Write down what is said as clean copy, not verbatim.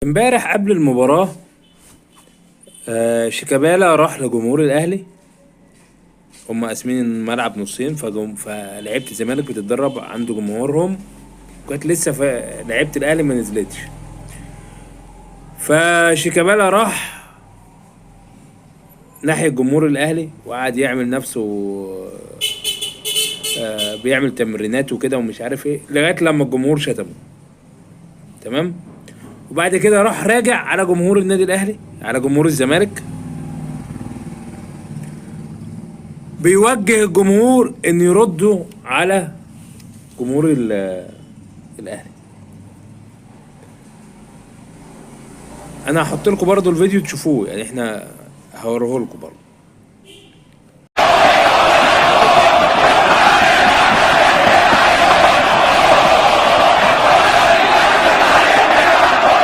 امبارح قبل المباراة شيكابالا راح لجمهور الأهلي. هم قاسمين الملعب نصين، فلعيبة الزمالك بتتدرب عند جمهورهم، وكانت لسه لعيبة الأهلي ما نزلتش. فشيكابالا راح ناحية جمهور الأهلي وقعد يعمل نفسه بيعمل تمرينات وكده ومش عارف ايه لغاية لما الجمهور شتمه. تمام. وبعد كده راح راجع على جمهور النادي الأهلي، على جمهور الزمالك، بيوجه الجمهور ان يردوا على جمهور الاهلي. انا هحط لكم برضو الفيديو تشوفوه، يعني احنا هوريه لكم برضو.